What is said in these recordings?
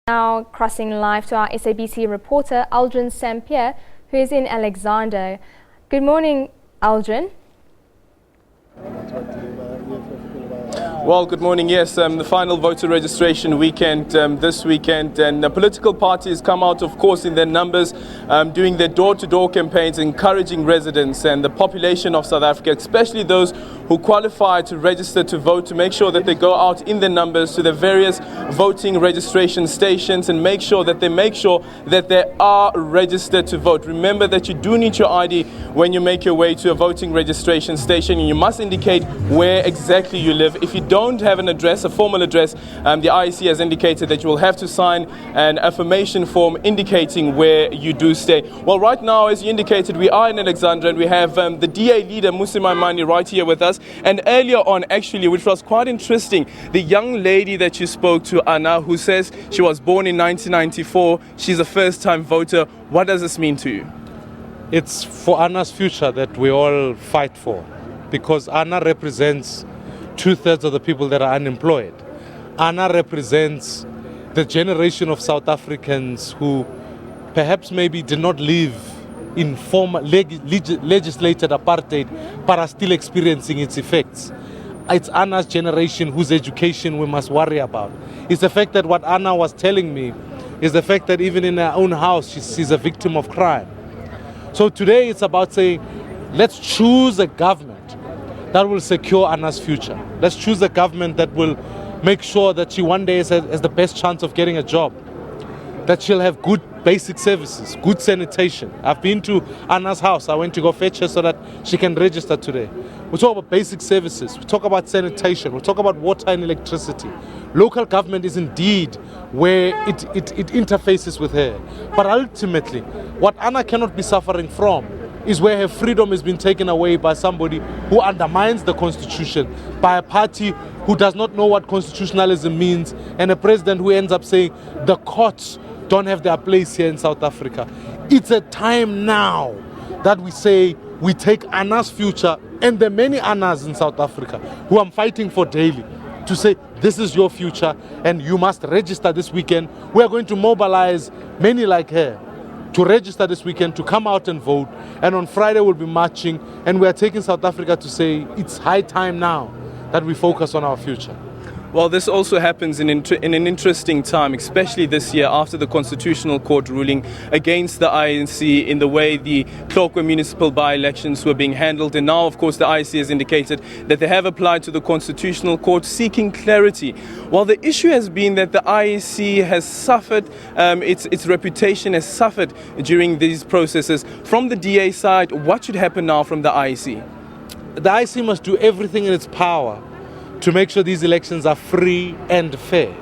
Now crossing live to our SABC reporter Aldrin Sampear, who is in Alexander. Good morning, Aldrin. Well, good morning. Yes, the final voter registration weekend this weekend, and the political parties come out, of course, in their numbers, doing their door-to-door campaigns, encouraging residents and the population of South Africa, especially those who qualify to register to vote, to make sure that they go out in their numbers to the various voting registration stations and make sure that they are registered to vote. Remember that you do need your ID when you make your way to a voting registration station, and you must indicate where exactly you live. If you don't have an address, a formal address, the IEC has indicated that you will have to sign an affirmation form indicating where you do stay. Well, right now, as you indicated, we are in Alexandra, and we have the DA leader, Mmusi Maimane, right here with us. And earlier on, actually, which was quite interesting, the young lady that you spoke to, Anna, who says she was born in 1994, she's a first-time voter. What does this mean to you? It's for Anna's future that we all fight for, because Anna represents 2/3 of the people that are unemployed. Anna represents the generation of South Africans who perhaps maybe did not live in formal legislated apartheid but are still experiencing its effects. It's Anna's generation whose education we must worry about. It's the fact that what Anna was telling me is the fact that even in her own house she's a victim of crime. So today it's about saying, let's choose a government that will secure Anna's future. Let's choose a government that will make sure that she one day has the best chance of getting a job, that she'll have good basic services, good sanitation. I've been to Anna's house. I went to go fetch her so that she can register today. We talk about basic services. We talk about sanitation. We talk about water and electricity. Local government is indeed where it interfaces with her. But ultimately, what Anna cannot be suffering from is where her freedom has been taken away by somebody who undermines the constitution, by a party who does not know what constitutionalism means, and a president who ends up saying the courts don't have their place here in South Africa. It's a time now that we say we take Anna's future, and the many Annas in South Africa who I'm fighting for daily, to say this is your future and you must register this weekend. We are going to mobilize many like her to register this weekend, to come out and vote. And on Friday we'll be marching, and we are taking South Africa to say it's high time now that we focus on our future. Well, this also happens in an interesting time, especially this year after the Constitutional Court ruling against the IEC in the way the Cloakwa municipal by-elections were being handled. And now, of course, the IEC has indicated that they have applied to the Constitutional Court seeking clarity. Well, the issue has been that the IEC has suffered, its reputation has suffered during these processes. From the DA side, what should happen now from the IEC? The IEC must do everything in its power to make sure these elections are free and fair.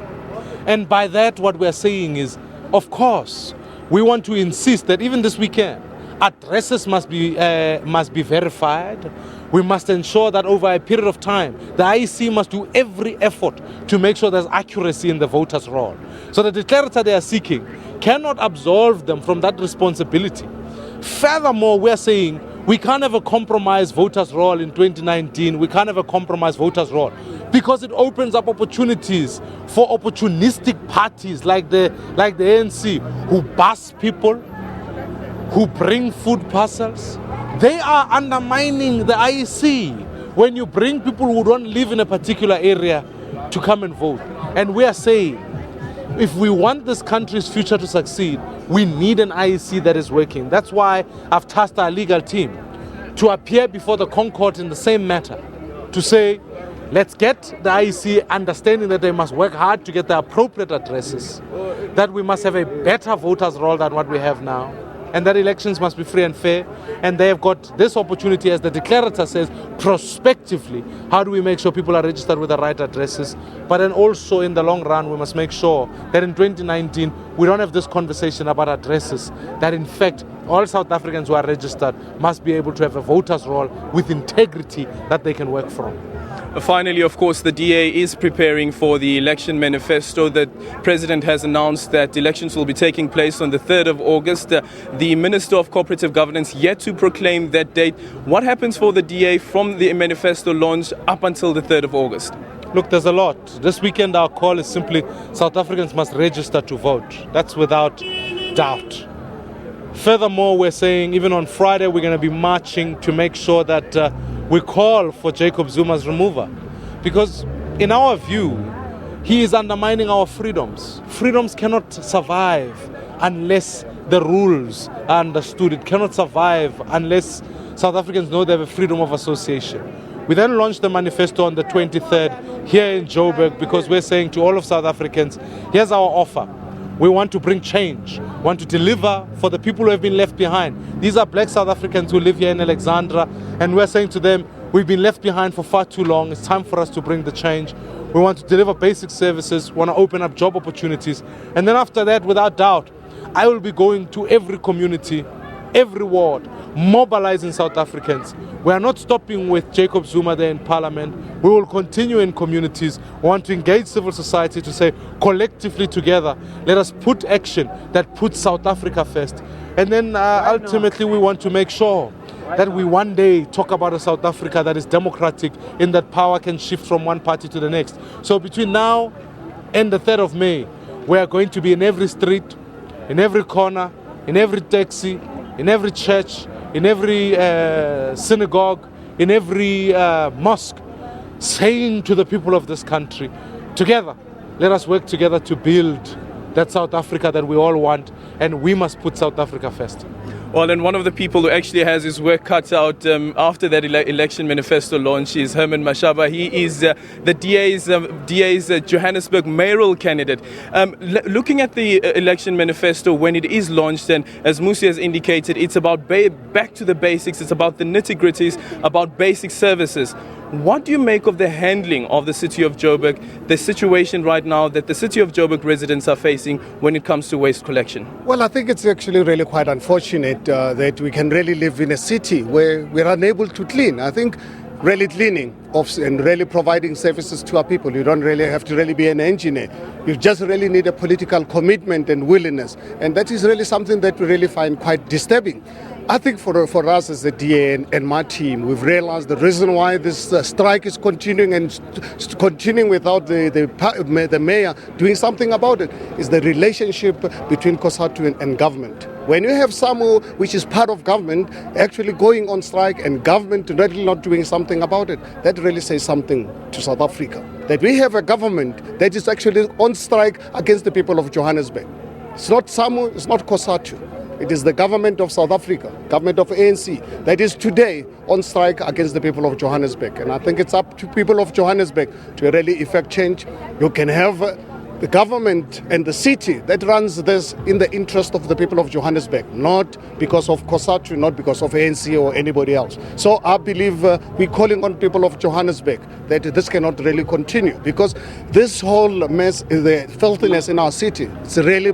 And by that, what we're saying is, of course, we want to insist that even this weekend, addresses must be verified. We must ensure that over a period of time, the IEC must do every effort to make sure there's accuracy in the voters' roll. So the declarator they are seeking cannot absolve them from that responsibility. Furthermore, we're saying we can't have a compromised voters' roll in 2019. We can't have a compromised voters' roll because it opens up opportunities for opportunistic parties like the ANC, who bus people, who bring food parcels. They are undermining the IEC when you bring people who don't live in a particular area to come and vote. And we are saying, if we want this country's future to succeed, we need an IEC that is working. That's why I've tasked our legal team to appear before the Concourt in the same matter, to say, let's get the IEC understanding that they must work hard to get the appropriate addresses, that we must have a better voters' roll than what we have now, and that elections must be free and fair. And they have got this opportunity, as the declarator says, prospectively. How do we make sure people are registered with the right addresses? But then also in the long run, we must make sure that in 2019, we don't have this conversation about addresses, that in fact, all South Africans who are registered must be able to have a voters' roll with integrity that they can work from. Finally, of course, the DA is preparing for the election manifesto. The President has announced that elections will be taking place on the 3rd of August. The Minister of Cooperative Governance yet to proclaim that date. What happens for the DA from the manifesto launch up until the 3rd of August? Look, there's a lot. This weekend our call is simply South Africans must register to vote. That's without doubt. Furthermore, we're saying even on Friday we're going to be marching to make sure that we call for Jacob Zuma's removal. Because in our view, he is undermining our freedoms. Freedoms cannot survive unless the rules are understood. It cannot survive unless South Africans know they have a freedom of association. We then launched the manifesto on the 23rd here in Joburg because we're saying to all of South Africans, here's our offer. We want to bring change, want to deliver for the people who have been left behind. These are black South Africans who live here in Alexandra, and we're saying to them, we've been left behind for far too long. It's time for us to bring the change. We want to deliver basic services, want to open up job opportunities. And then after that, without doubt, I will be going to every community, every ward, mobilizing South Africans. We are not stopping with Jacob Zuma there in Parliament. We will continue in communities. We want to engage civil society to say, collectively together, let us put action that puts South Africa first. And then ultimately we want to make sure that we one day talk about a South Africa that is democratic, in that power can shift from one party to the next. So between now and the 3rd of May, we are going to be in every street, in every corner, in every taxi, in every church, in every synagogue, in every mosque, saying to the people of this country, together, let us work together to build that South Africa that we all want, and we must put South Africa first. Well, and one of the people who actually has his work cut out after that election manifesto launch is Herman Mashaba. He is the DA's Johannesburg mayoral candidate. Looking at the election manifesto when it is launched, and as Mmusi has indicated, it's about back to the basics, it's about the nitty-gritties, about basic services. What do you make of the handling of the city of Joburg, the situation right now that the city of Joburg residents are facing when it comes to waste collection? Well, I think it's actually really quite unfortunate that we can really live in a city where we're unable to clean. I think really cleaning and really providing services to our people, you don't really have to really be an engineer. You just really need a political commitment and willingness. And that is really something that we really find quite disturbing. I think for us as the DA and my team, we've realized the reason why this strike is continuing and continuing without the mayor doing something about it is the relationship between COSATU and government. When you have someone which is part of government actually going on strike and government really not doing something about it, that really says something to South Africa. That we have a government that is actually on strike against the people of Johannesburg. It's not SAMU, it's not COSATU. It is the government of South Africa, government of ANC, that is today on strike against the people of Johannesburg. And I think it's up to people of Johannesburg to really effect change. You can have the government and the city that runs this in the interest of the people of Johannesburg, not because of COSATU, not because of ANC or anybody else. So I believe we're calling on people of Johannesburg that this cannot really continue, because this whole mess, the filthiness in our city, it's really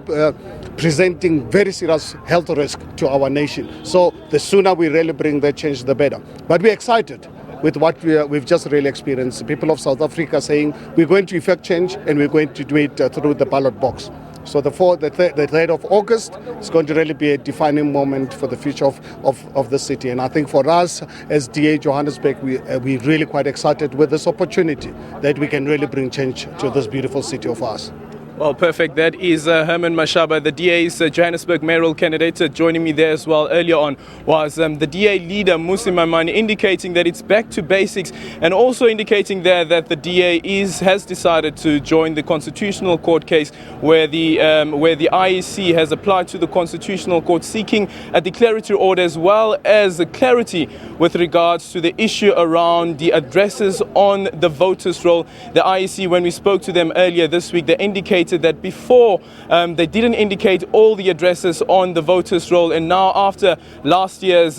presenting very serious health risk to our nation. So the sooner we really bring that change, the better. But we're excited with what we've just really experienced. People of South Africa saying we're going to effect change and we're going to do it through the ballot box. So the 3rd of August is going to really be a defining moment for the future of the city. And I think for us as DA Johannesburg, we're really quite excited with this opportunity that we can really bring change to this beautiful city of ours. Well, perfect. That is Herman Mashaba, the DA's Johannesburg mayoral candidate. Joining me there as well earlier on was the DA leader, Mmusi Maimane, indicating that it's back to basics, and also indicating there that the DA has decided to join the Constitutional Court case where the IEC has applied to the Constitutional Court seeking a declaratory order as well as clarity with regards to the issue around the addresses on the voters' roll. The IEC, when we spoke to them earlier this week, they indicated that before they didn't indicate all the addresses on the voters' roll, and now after last year's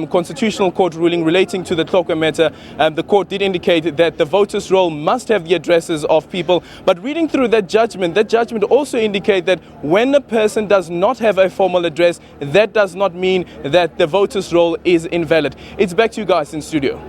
Constitutional Court ruling relating to the Tlokwe matter, the court did indicate that the voters' roll must have the addresses of people. But reading through that judgment also indicates that when a person does not have a formal address, that does not mean that the voters' roll is invalid. It's back to you guys in studio.